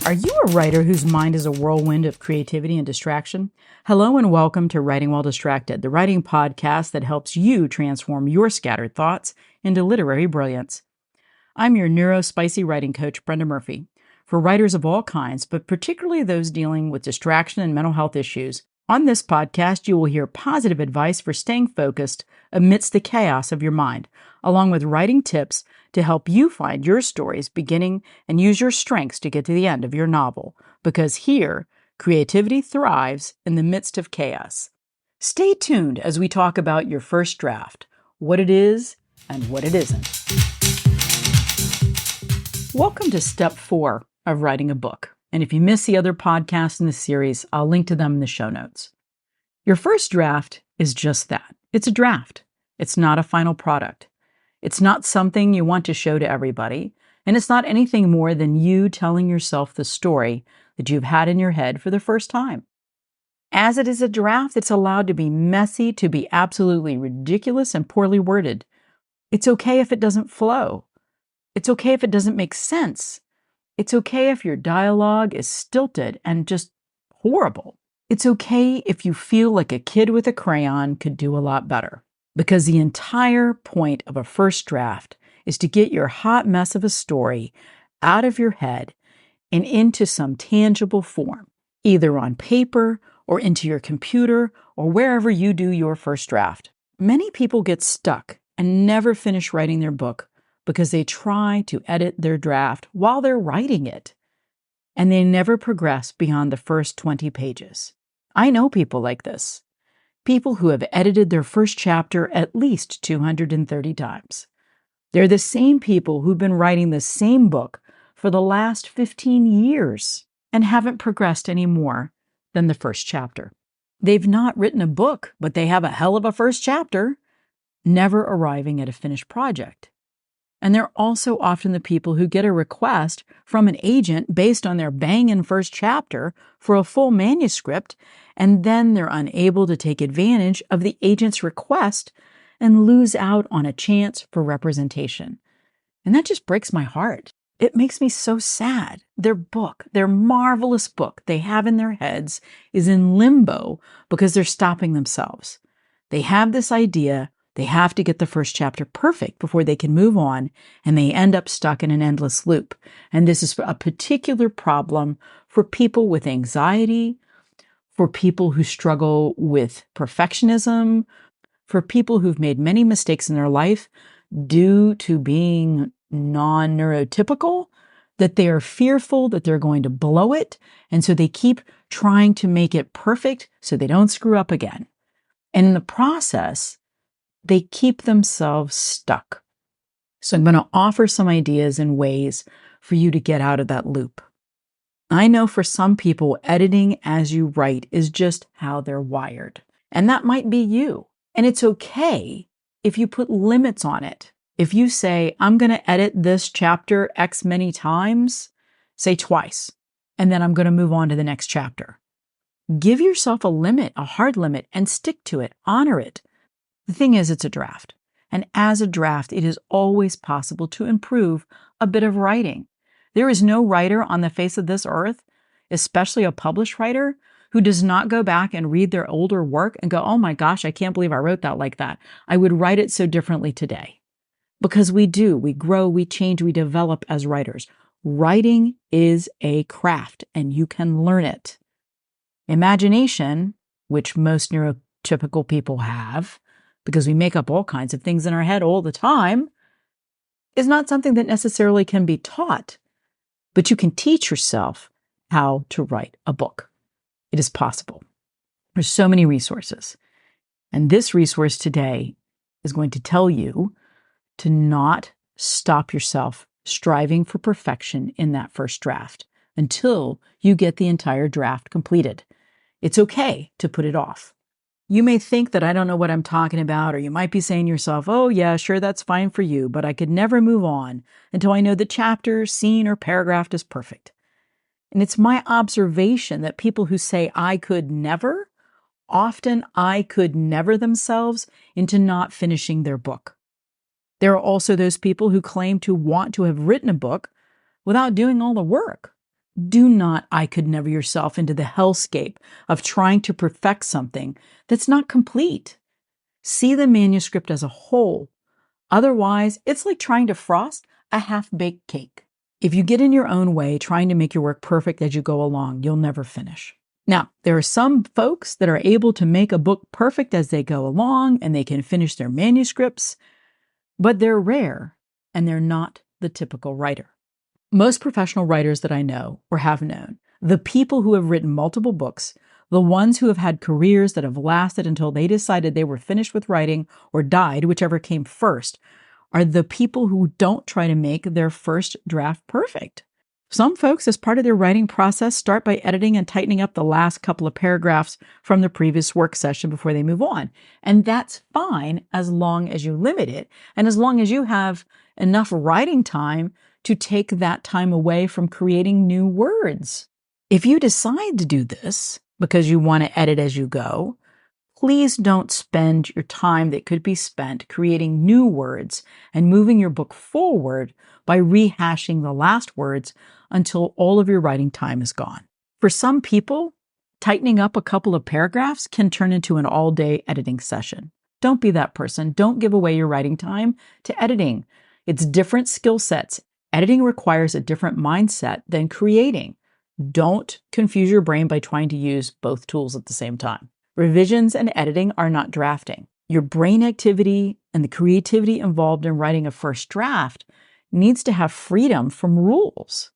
Are you a writer whose mind is a whirlwind of creativity and distraction? Hello and welcome to Writing While Distracted, the writing podcast that helps you transform your scattered thoughts into literary brilliance. I'm your neuro-spicy writing coach, Brenda Murphy. For writers of all kinds, but particularly those dealing with distraction and mental health issues, on this podcast you will hear positive advice for staying focused amidst the chaos of your mind, along with writing tips to help you find your stories beginning and use your strengths to get to the end of your novel. Because here, creativity thrives in the midst of chaos. Stay tuned as we talk about your first draft, what it is and what it isn't. Welcome to step 4 of writing a book. And if you miss the other podcasts in the series, I'll link to them in the show notes. Your first draft is just that. It's a draft. It's not a final product. It's not something you want to show to everybody, and it's not anything more than you telling yourself the story that you've had in your head for the first time. As it is a draft, it's allowed to be messy, to be absolutely ridiculous and poorly worded. It's okay if it doesn't flow. It's okay if it doesn't make sense. It's okay if your dialogue is stilted and just horrible. It's okay if you feel like a kid with a crayon could do a lot better. Because the entire point of a first draft is to get your hot mess of a story out of your head and into some tangible form, either on paper or into your computer or wherever you do your first draft. Many people get stuck and never finish writing their book because they try to edit their draft while they're writing it, and they never progress beyond the first 20 pages. I know people like this. People who have edited their first chapter at least 230 times. They're the same people who've been writing the same book for the last 15 years and haven't progressed any more than the first chapter. They've not written a book, but they have a hell of a first chapter, never arriving at a finished project. And they're also often the people who get a request from an agent based on their bangin' first chapter for a full manuscript, and then they're unable to take advantage of the agent's request and lose out on a chance for representation. And that just breaks my heart. It makes me so sad. Their book, their marvelous book they have in their heads is in limbo because they're stopping themselves. They have this idea. They have to get the first chapter perfect before they can move on, and they end up stuck in an endless loop. And this is a particular problem for people with anxiety, for people who struggle with perfectionism, for people who've made many mistakes in their life due to being non-neurotypical, that they are fearful that they're going to blow it, and so they keep trying to make it perfect so they don't screw up again. And in the process, they keep themselves stuck. So I'm going to offer some ideas and ways for you to get out of that loop. I know for some people, editing as you write is just how they're wired. And that might be you. And it's okay if you put limits on it. If you say, I'm going to edit this chapter X many times, say twice, and then I'm going to move on to the next chapter. Give yourself a limit, a hard limit, and stick to it. Honor it. The thing is, it's a draft. And as a draft, it is always possible to improve a bit of writing. There is no writer on the face of this earth, especially a published writer, who does not go back and read their older work and go, oh my gosh, I can't believe I wrote that like that. I would write it so differently today. Because we do, we grow, we change, we develop as writers. Writing is a craft and you can learn it. Imagination, which most neurotypical people have, because we make up all kinds of things in our head all the time, is not something that necessarily can be taught, but you can teach yourself how to write a book. It is possible. There's so many resources. And this resource today is going to tell you to not stop yourself striving for perfection in that first draft until you get the entire draft completed. It's okay to put it off. You may think that I don't know what I'm talking about, or you might be saying to yourself, oh yeah, sure, that's fine for you, but I could never move on until I know the chapter, scene, or paragraph is perfect. And it's my observation that people who say I could never, often I could never themselves into not finishing their book. There are also those people who claim to want to have written a book without doing all the work. Do not I could never yourself into the hellscape of trying to perfect something that's not complete. See the manuscript as a whole. Otherwise, it's like trying to frost a half-baked cake. If you get in your own way, trying to make your work perfect as you go along, you'll never finish. Now, there are some folks that are able to make a book perfect as they go along, and they can finish their manuscripts, but they're rare, and they're not the typical writer. Most professional writers that I know or have known, the people who have written multiple books, the ones who have had careers that have lasted until they decided they were finished with writing or died, whichever came first, are the people who don't try to make their first draft perfect. Some folks, as part of their writing process, start by editing and tightening up the last couple of paragraphs from the previous work session before they move on. And that's fine as long as you limit it and as long as you have enough writing time to take that time away from creating new words. If you decide to do this because you want to edit as you go, please don't spend your time that could be spent creating new words and moving your book forward by rehashing the last words until all of your writing time is gone. For some people, tightening up a couple of paragraphs can turn into an all-day editing session. Don't be that person. Don't give away your writing time to editing. It's different skill sets. Editing requires a different mindset than creating. Don't confuse your brain by trying to use both tools at the same time. Revisions and editing are not drafting. Your brain activity and the creativity involved in writing a first draft needs to have freedom from rules.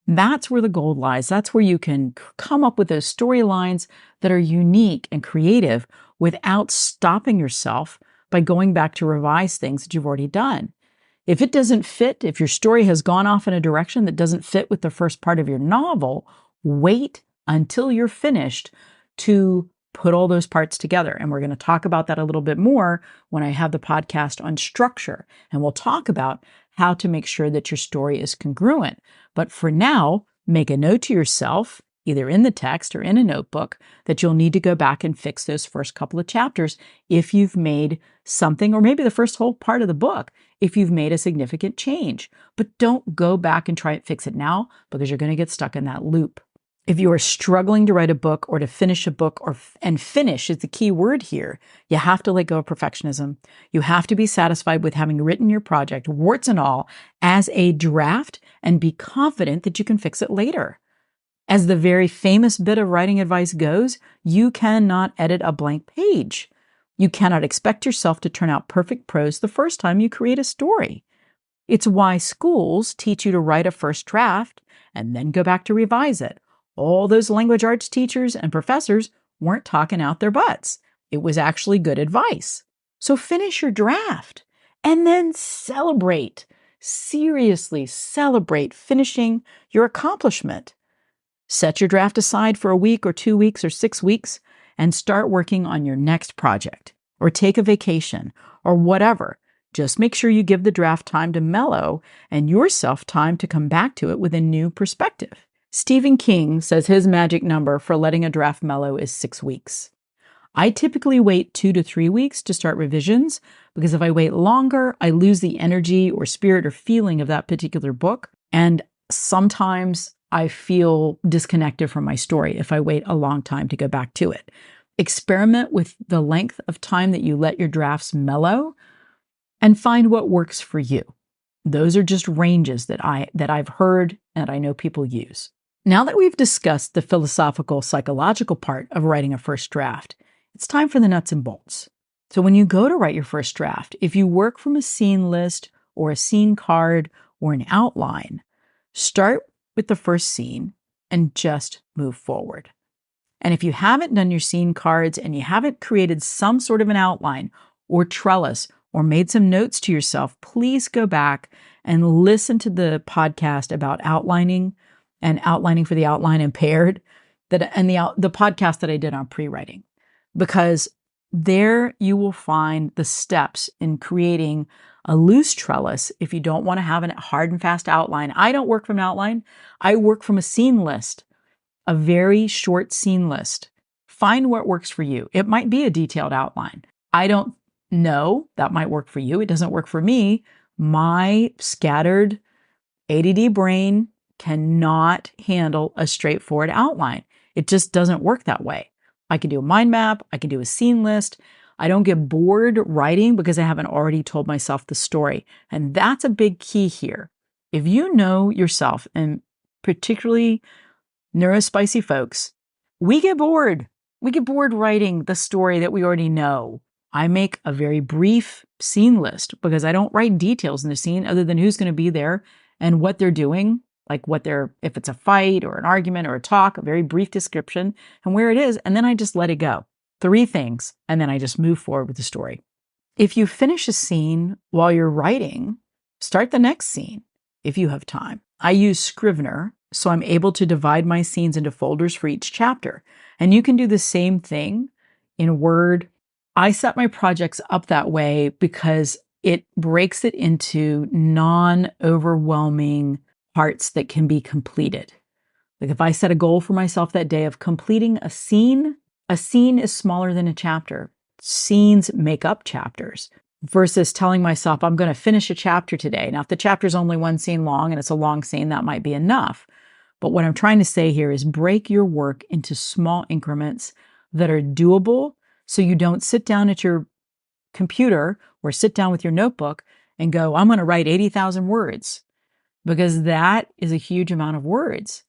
That's where the gold lies. That's where you can come up with those storylines that are unique and creative without stopping yourself by going back to revise things that you've already done. If it doesn't fit, if your story has gone off in a direction that doesn't fit with the first part of your novel, wait until you're finished to put all those parts together. And we're going to talk about that a little bit more when I have the podcast on structure. And we'll talk about how to make sure that your story is congruent. But for now, make a note to yourself, either in the text or in a notebook, that you'll need to go back and fix those first couple of chapters if you've made something, or maybe the first whole part of the book, if you've made a significant change. But don't go back and try and fix it now, because you're going to get stuck in that loop. If you are struggling to write a book or to finish a book, and finish is the key word here, you have to let go of perfectionism. You have to be satisfied with having written your project, warts and all, as a draft, and be confident that you can fix it later. As the very famous bit of writing advice goes, you cannot edit a blank page. You cannot expect yourself to turn out perfect prose the first time you create a story. It's why schools teach you to write a first draft and then go back to revise it. All those language arts teachers and professors weren't talking out their butts. It was actually good advice. So finish your draft and then celebrate. Seriously celebrate finishing your accomplishment. Set your draft aside for a week or 2 weeks or 6 weeks and start working on your next project, or take a vacation or whatever. Just make sure you give the draft time to mellow and yourself time to come back to it with a new perspective. Stephen King says his magic number for letting a draft mellow is 6 weeks. I typically wait 2 to 3 weeks to start revisions, because if I wait longer, I lose the energy or spirit or feeling of that particular book. And sometimes I feel disconnected from my story if I wait a long time to go back to it. Experiment with the length of time that you let your drafts mellow and find what works for you. Those are just ranges that I've heard and I know people use. Now that we've discussed the philosophical, psychological part of writing a first draft, it's time for the nuts and bolts. So when you go to write your first draft, if you work from a scene list or a scene card or an outline, start with the first scene and just move forward. And if you haven't done your scene cards and you haven't created some sort of an outline or trellis or made some notes to yourself, please go back and listen to the podcast about outlining and outlining for the outline impaired, and the podcast that I did on pre-writing, because there you will find the steps in creating a loose trellis if you don't want to have a hard and fast outline. I don't work from an outline. I work from a scene list, a very short scene list. Find what works for you. It might be a detailed outline. I don't know. That might work for you. It doesn't work for me. My scattered ADD brain cannot handle a straightforward outline. It just doesn't work that way. I can do a mind map. I can do a scene list. I don't get bored writing because I haven't already told myself the story. And that's a big key here. If you know yourself, and particularly neuro-spicy folks, we get bored. We get bored writing the story that we already know. I make a very brief scene list because I don't write details in the scene other than who's going to be there and what they're doing, like if it's a fight or an argument or a talk, a very brief description and where it is. And then I just let it go. 3 things. And then I just move forward with the story. If you finish a scene while you're writing, start the next scene if you have time. I use Scrivener, so I'm able to divide my scenes into folders for each chapter. And you can do the same thing in Word. I set my projects up that way because it breaks it into non-overwhelming parts that can be completed. Like if I set a goal for myself that day of completing a scene is smaller than a chapter. Scenes make up chapters versus telling myself I'm going to finish a chapter today. Now, if the chapter is only 1 scene long and it's a long scene, that might be enough. But what I'm trying to say here is break your work into small increments that are doable so you don't sit down at your computer or sit down with your notebook and go, I'm going to write 80,000 words, because that is a huge amount of words.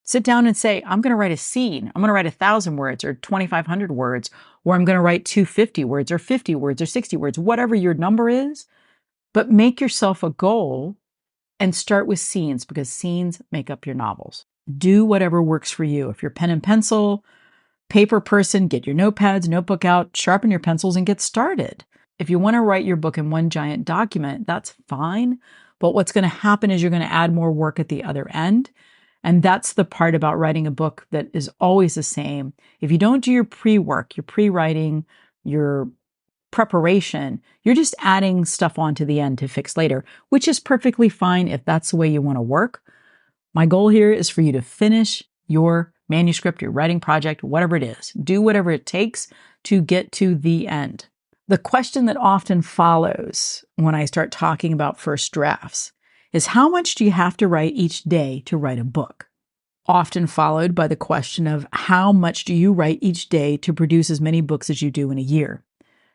Sit down and say, I'm going to write a scene. I'm going to write 1,000 words or 2,500 words, or I'm going to write 250 words or 50 words or 60 words, whatever your number is. But make yourself a goal and start with scenes because scenes make up your novels. Do whatever works for you. If you're pen and pencil, paper person, get your notepads, notebook out, sharpen your pencils and get started. If you want to write your book in one giant document, that's fine. But what's going to happen is you're going to add more work at the other end. And that's the part about writing a book that is always the same. If you don't do your pre-work, your pre-writing, your preparation, you're just adding stuff on to the end to fix later, which is perfectly fine if that's the way you want to work. My goal here is for you to finish your manuscript, your writing project, whatever it is. Do whatever it takes to get to the end. The question that often follows when I start talking about first drafts is how much do you have to write each day to write a book? Often followed by the question of how much do you write each day to produce as many books as you do in a year?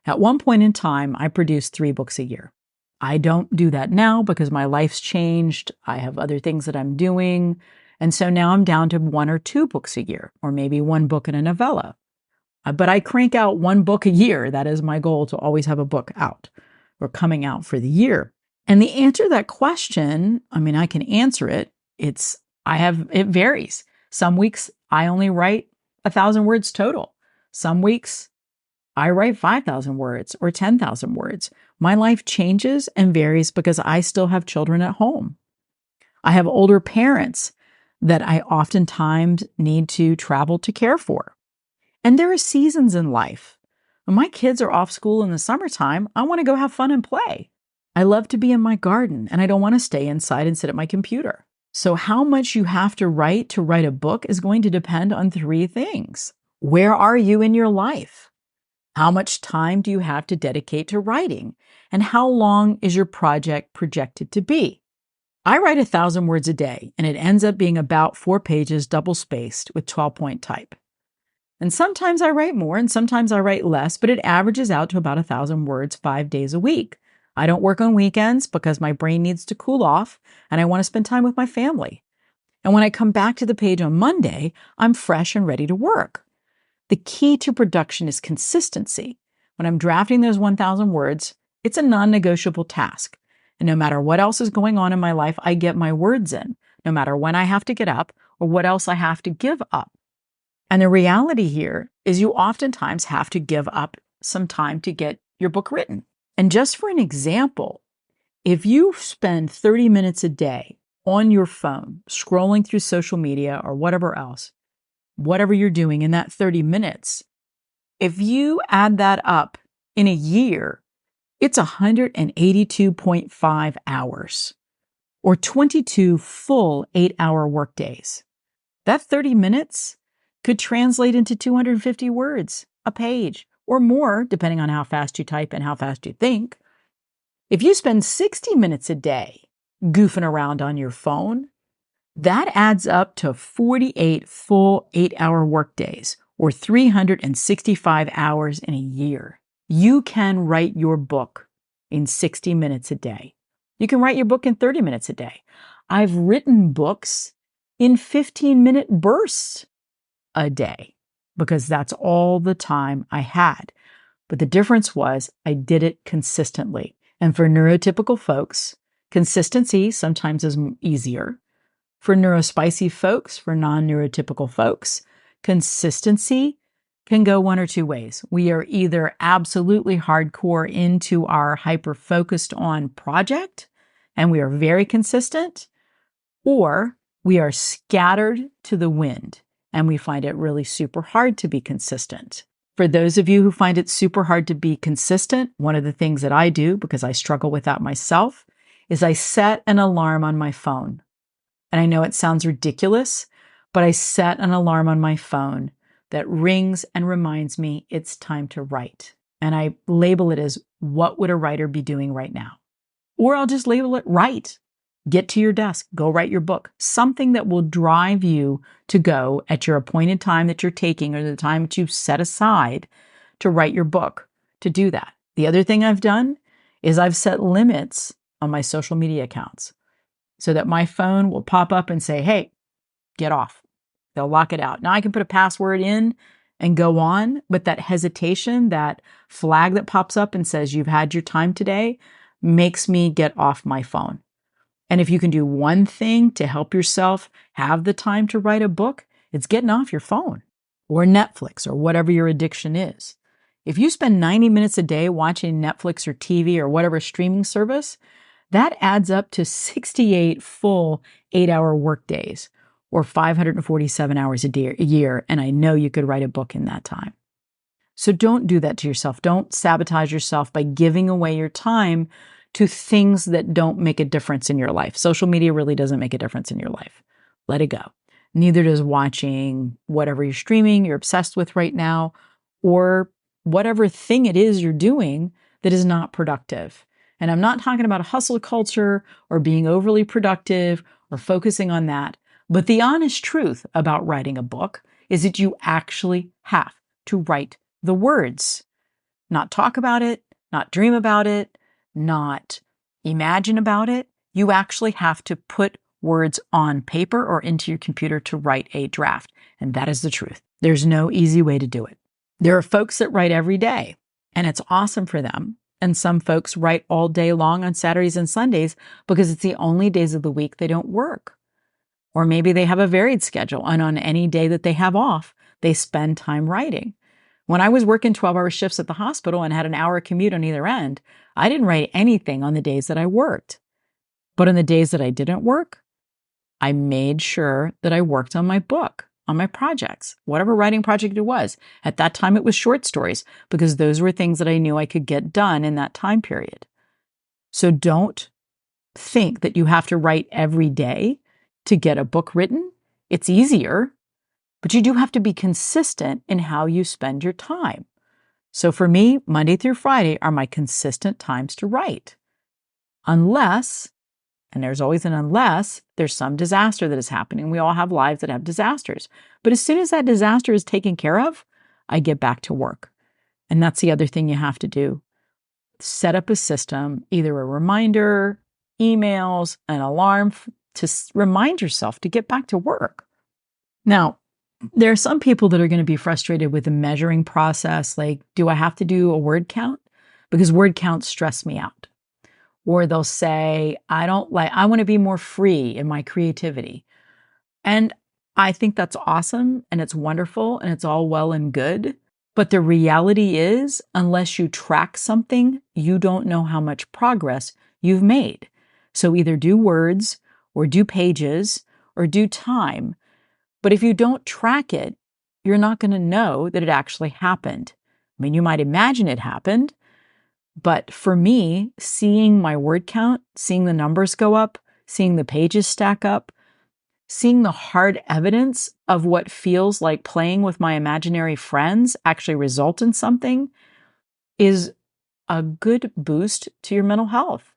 At one point in time, I produced 3 books a year. I don't do that now because my life's changed. I have other things that I'm doing. And so now I'm down to 1 or 2 books a year, or maybe 1 book and a novella. But I crank out 1 book a year. That is my goal, to always have a book out or coming out for the year. And the answer to that question, I can answer it. It varies. Some weeks I only write 1,000 words total. Some weeks I write 5,000 words or 10,000 words. My life changes and varies because I still have children at home. I have older parents that I oftentimes need to travel to care for. And there are seasons in life. When my kids are off school in the summertime, I want to go have fun and play. I love to be in my garden and I don't want to stay inside and sit at my computer. So how much you have to write a book is going to depend on 3 things. Where are you in your life? How much time do you have to dedicate to writing? And how long is your project projected to be? I write 1,000 words a day, and it ends up being about 4 pages double-spaced with 12-point type. And sometimes I write more and sometimes I write less, but it averages out to about 1,000 words 5 days a week. I don't work on weekends because my brain needs to cool off and I want to spend time with my family. And when I come back to the page on Monday, I'm fresh and ready to work. The key to production is consistency. When I'm drafting those 1,000 words, it's a non-negotiable task. And no matter what else is going on in my life, I get my words in, no matter when I have to get up or what else I have to give up. And the reality here is you oftentimes have to give up some time to get your book written. And just for an example, if you spend 30 minutes a day on your phone, scrolling through social media or whatever else, whatever you're doing in that 30 minutes, if you add that up in a year, it's 182.5 hours or 22 full 8-hour workdays. That 30 minutes could translate into 250 words a page or more, depending on how fast you type and how fast you think. If you spend 60 minutes a day goofing around on your phone, That adds up to 48 full 8-hour workdays, or 365 hours in a year. You can write your book in 60 minutes a day. You can write your book in 30 minutes a day. I've written books in 15-minute bursts a day because that's all the time I had. But the difference was I did it consistently. And for neurotypical folks, consistency sometimes is easier. For neuro-spicy folks, for non-neurotypical folks, consistency can go one or two ways. We are either absolutely hardcore into our hyper-focused on project, and we are very consistent, or we are scattered to the wind, and we find it really super hard to be consistent. For those of you who find it super hard to be consistent, one of the things that I do, because I struggle with that myself, is I set an alarm on my phone. And I know it sounds ridiculous, but I set an alarm on my phone that rings and reminds me it's time to write. And I label it as, what would a writer be doing right now? Or I'll just label it write. Get to your desk, go write your book. Something that will drive you to go at your appointed time that you're taking, or the time that you've set aside to write your book, to do that. The other thing I've done is I've set limits on my social media accounts, so that my phone will pop up and say, hey, get off. They'll lock it out. Now I can put a password in and go on, but that hesitation, that flag that pops up and says you've had your time today, makes me get off my phone. And if you can do one thing to help yourself have the time to write a book, it's getting off your phone or Netflix or whatever your addiction is. If you spend 90 minutes a day watching Netflix or TV or whatever streaming service, that adds up to 68 full 8-hour workdays, or 547 hours a year, and I know you could write a book in that time. So don't do that to yourself. Don't sabotage yourself by giving away your time to things that don't make a difference in your life. Social media really doesn't make a difference in your life. Let it go. Neither does watching whatever you're streaming, you're obsessed with right now, or whatever thing it is you're doing that is not productive. And I'm not talking about a hustle culture or being overly productive or focusing on that. But the honest truth about writing a book is that you actually have to write the words, not talk about it, not dream about it, not imagine about it. You actually have to put words on paper or into your computer to write a draft. And that is the truth. There's no easy way to do it. There are folks that write every day, and it's awesome for them. And some folks write all day long on Saturdays and Sundays because it's the only days of the week they don't work. Or maybe they have a varied schedule, and on any day that they have off, they spend time writing. When I was working 12-hour shifts at the hospital and had an hour commute on either end, I didn't write anything on the days that I worked. But on the days that I didn't work, I made sure that I worked on my book, on my projects, whatever writing project it was. At that time, it was short stories, because those were things that I knew I could get done in that time period. So don't think that you have to write every day to get a book written. It's easier, but you do have to be consistent in how you spend your time. So for me, Monday through Friday are my consistent times to write. Unless, and there's always an unless, there's some disaster that is happening. We all have lives that have disasters. But as soon as that disaster is taken care of, I get back to work. And that's the other thing you have to do. Set up a system, either a reminder, emails, an alarm to remind yourself to get back to work. Now, there are some people that are going to be frustrated with the measuring process. Like, do I have to do a word count? Because word counts stress me out. Or they'll say, I want to be more free in my creativity. And I think that's awesome, and it's wonderful, and it's all well and good. But the reality is, unless you track something, you don't know how much progress you've made. So either do words, or do pages, or do time. But if you don't track it, you're not going to know that it actually happened. I mean, you might imagine it happened, but for me, seeing my word count, seeing the numbers go up, seeing the pages stack up, seeing the hard evidence of what feels like playing with my imaginary friends actually result in something is a good boost to your mental health.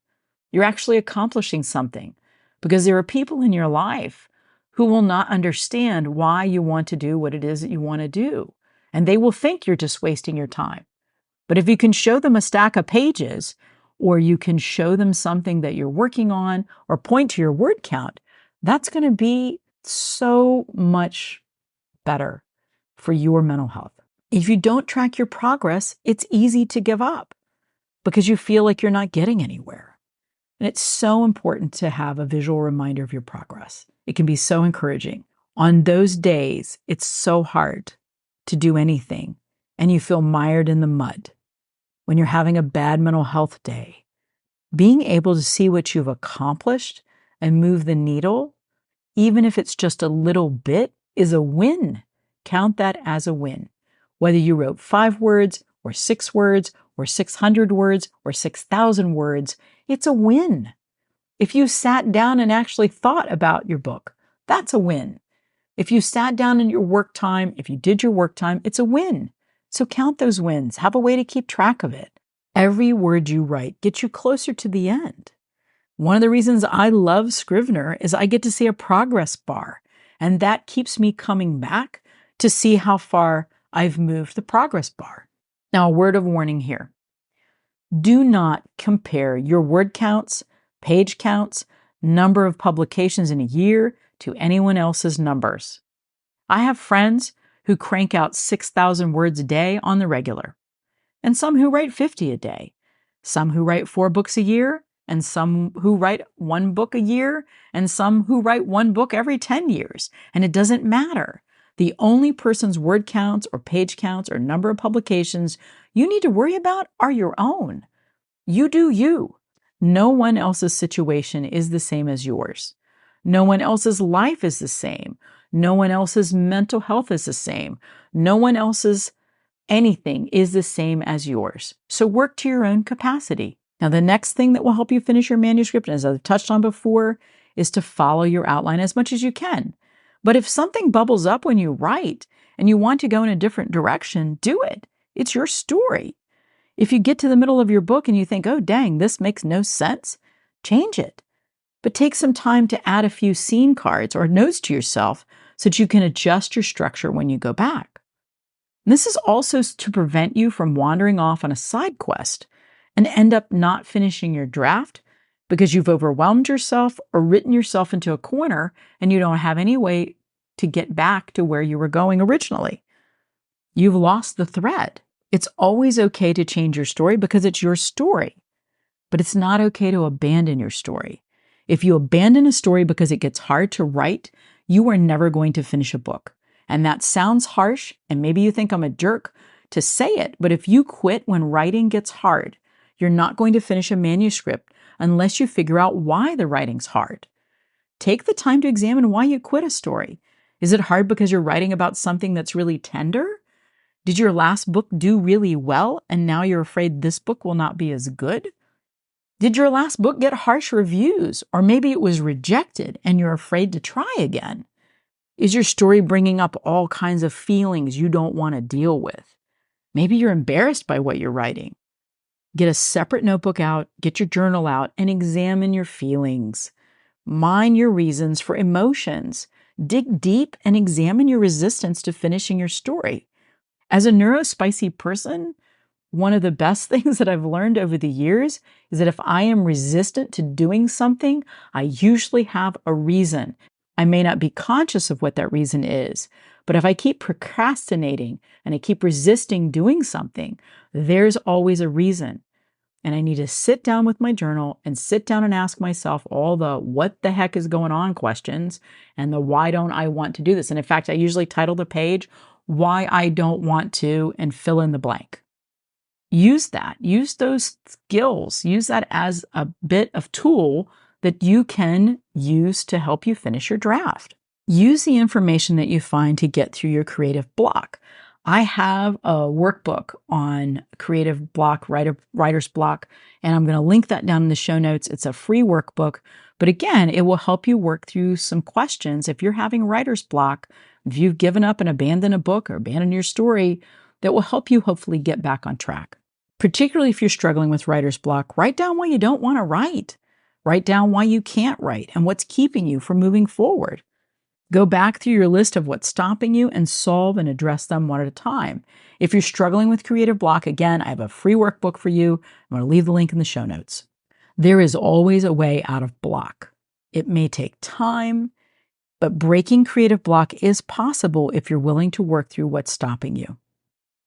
You're actually accomplishing something, because there are people in your life who will not understand why you want to do what it is that you want to do. And they will think you're just wasting your time. But if you can show them a stack of pages, or you can show them something that you're working on, or point to your word count, that's going to be so much better for your mental health. If you don't track your progress, it's easy to give up because you feel like you're not getting anywhere. And it's so important to have a visual reminder of your progress. It can be so encouraging. On those days, it's so hard to do anything and you feel mired in the mud. When you're having a bad mental health day, being able to see what you've accomplished and move the needle, even if it's just a little bit, is a win. Count that as a win. Whether you wrote 5 words or 6 words or 600 words or 6,000 words, it's a win. If you sat down and actually thought about your book, that's a win. If you sat down in your work time, if you did your work time, it's a win. So count those wins. Have a way to keep track of it. Every word you write gets you closer to the end. One of the reasons I love Scrivener is I get to see a progress bar, and that keeps me coming back to see how far I've moved the progress bar. Now, a word of warning here. Do not compare your word counts, page counts, number of publications in a year to anyone else's numbers. I have friends who crank out 6,000 words a day on the regular, and some who write 50 a day, some who write 4 books a year, and some who write 1 book a year, and some who write 1 book every 10 years. And it doesn't matter. The only person's word counts or page counts or number of publications you need to worry about are your own. You do you. No one else's situation is the same as yours. No one else's life is the same. No one else's mental health is the same. No one else's anything is the same as yours. So work to your own capacity. Now, the next thing that will help you finish your manuscript, as I've touched on before, is to follow your outline as much as you can. But if something bubbles up when you write and you want to go in a different direction, do it. It's your story. If you get to the middle of your book and you think, oh, dang, this makes no sense, change it. But take some time to add a few scene cards or notes to yourself so that you can adjust your structure when you go back. And this is also to prevent you from wandering off on a side quest and end up not finishing your draft because you've overwhelmed yourself or written yourself into a corner and you don't have any way to get back to where you were going originally. You've lost the thread. It's always okay to change your story because it's your story, but it's not okay to abandon your story. If you abandon a story because it gets hard to write, you are never going to finish a book. And that sounds harsh, and maybe you think I'm a jerk to say it, but if you quit when writing gets hard, you're not going to finish a manuscript unless you figure out why the writing's hard. Take the time to examine why you quit a story. Is it hard because you're writing about something that's really tender? Did your last book do really well, and now you're afraid this book will not be as good? Did your last book get harsh reviews, or maybe it was rejected and you're afraid to try again? Is your story bringing up all kinds of feelings you don't want to deal with? Maybe you're embarrassed by what you're writing. Get a separate notebook out, get your journal out, and examine your feelings. Mine your reasons for emotions. Dig deep and examine your resistance to finishing your story. As a neuro-spicy person, one of the best things that I've learned over the years is that if I am resistant to doing something, I usually have a reason. I may not be conscious of what that reason is, but if I keep procrastinating and I keep resisting doing something, there's always a reason. And I need to sit down with my journal and sit down and ask myself all the what the heck is going on questions and the why don't I want to do this. And in fact, I usually title the page, Why I Don't Want to, and fill in the blank. Use that. Use those skills. Use that as a bit of tool that you can use to help you finish your draft. Use the information that you find to get through your creative block. I have a workbook on creative block, writer's block, and I'm going to link that down in the show notes. It's a free workbook, but again, it will help you work through some questions. If you're having writer's block, if you've given up and abandoned a book or abandoned your story, that will help you hopefully get back on track. Particularly if you're struggling with writer's block, write down why you don't want to write. Write down why you can't write and what's keeping you from moving forward. Go back through your list of what's stopping you and solve and address them one at a time. If you're struggling with creative block, again, I have a free workbook for you. I'm going to leave the link in the show notes. There is always a way out of block. It may take time, but breaking creative block is possible if you're willing to work through what's stopping you.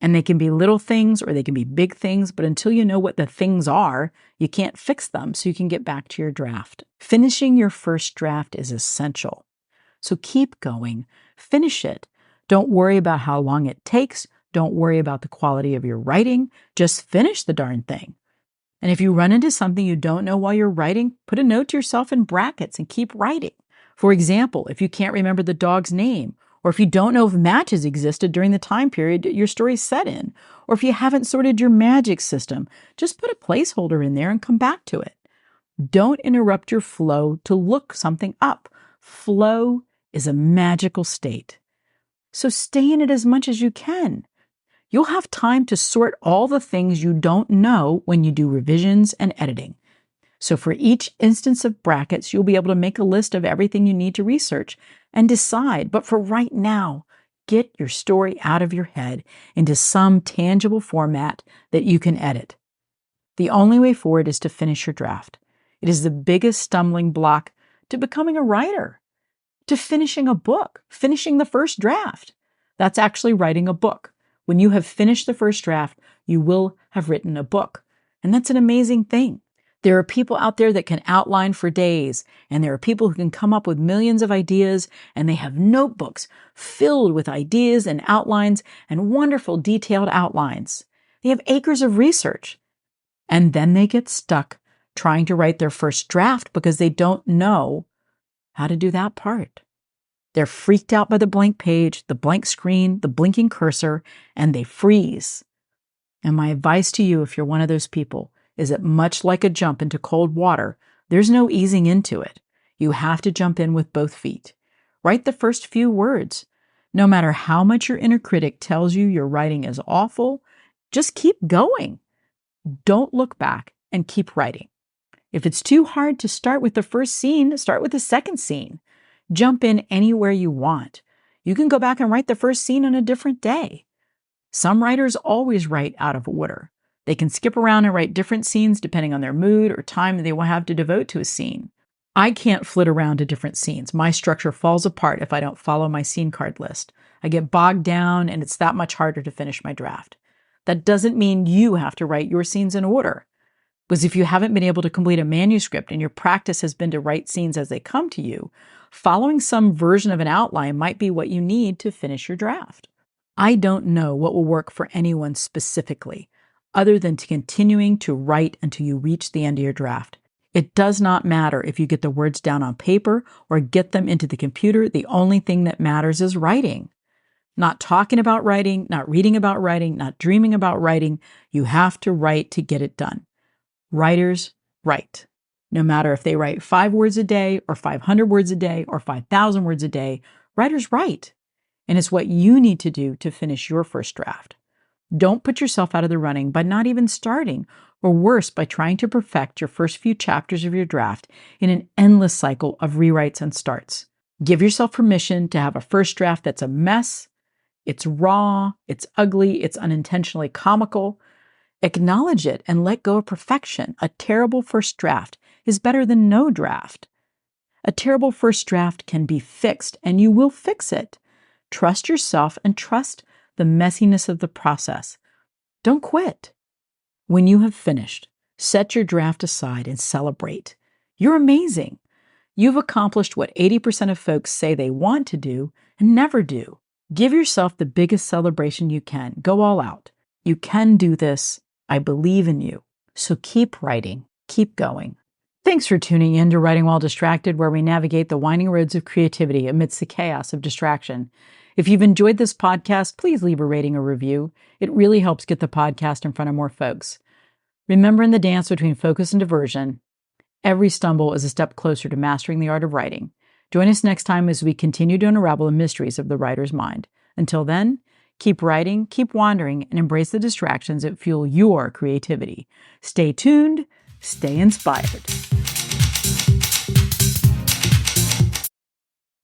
And they can be little things or they can be big things, but until you know what the things are, you can't fix them so you can get back to your draft. Finishing your first draft is essential. So keep going. Finish it. Don't worry about how long it takes. Don't worry about the quality of your writing. Just finish the darn thing. And if you run into something you don't know while you're writing, put a note to yourself in brackets and keep writing. For example, if you can't remember the dog's name, or if you don't know if matches existed during the time period your story's set in, or if you haven't sorted your magic system, just put a placeholder in there and come back to it. Don't interrupt your flow to look something up. Flow is a magical state. So stay in it as much as you can. You'll have time to sort all the things you don't know when you do revisions and editing. So for each instance of brackets, you'll be able to make a list of everything you need to research and decide. But for right now, get your story out of your head into some tangible format that you can edit. The only way forward is to finish your draft. It is the biggest stumbling block to becoming a writer, to finishing a book, finishing the first draft. That's actually writing a book. When you have finished the first draft, you will have written a book. And that's an amazing thing. There are people out there that can outline for days, and there are people who can come up with millions of ideas, and they have notebooks filled with ideas and outlines and wonderful detailed outlines. They have acres of research. And then they get stuck trying to write their first draft because they don't know how to do that part. They're freaked out by the blank page, the blank screen, the blinking cursor, and they freeze. And my advice to you, if you're one of those people, is that much like a jump into cold water, there's no easing into it. You have to jump in with both feet. Write the first few words. No matter how much your inner critic tells you your writing is awful, just keep going. Don't look back and keep writing. If it's too hard to start with the first scene, start with the second scene. Jump in anywhere you want. You can go back and write the first scene on a different day. Some writers always write out of order. They can skip around and write different scenes depending on their mood or time they will have to devote to a scene. I can't flit around to different scenes. My structure falls apart if I don't follow my scene card list. I get bogged down and it's that much harder to finish my draft. That doesn't mean you have to write your scenes in order. Because if you haven't been able to complete a manuscript and your practice has been to write scenes as they come to you, following some version of an outline might be what you need to finish your draft. I don't know what will work for anyone specifically, other than continuing to write until you reach the end of your draft. It does not matter if you get the words down on paper or get them into the computer. The only thing that matters is writing. Not talking about writing, not reading about writing, not dreaming about writing. You have to write to get it done. Writers write. No matter if they write 5 words a day or 500 words a day or 5,000 words a day, writers write. And it's what you need to do to finish your first draft. Don't put yourself out of the running by not even starting, or worse, by trying to perfect your first few chapters of your draft in an endless cycle of rewrites and starts. Give yourself permission to have a first draft that's a mess. It's raw, it's ugly, it's unintentionally comical. Acknowledge it and let go of perfection. A terrible first draft is better than no draft. A terrible first draft can be fixed, and you will fix it. Trust yourself and trust the messiness of the process. Don't quit. When you have finished, set your draft aside and celebrate. You're amazing. You've accomplished what 80% of folks say they want to do and never do. Give yourself the biggest celebration you can. Go all out. You can do this. I believe in you. So keep writing. Keep going. Thanks for tuning in to Writing While Distracted, where we navigate the winding roads of creativity amidst the chaos of distraction. If you've enjoyed this podcast, please leave a rating or review. It really helps get the podcast in front of more folks. Remember, in the dance between focus and diversion, every stumble is a step closer to mastering the art of writing. Join us next time as we continue to unravel the mysteries of the writer's mind. Until then, keep writing, keep wandering, and embrace the distractions that fuel your creativity. Stay tuned, stay inspired.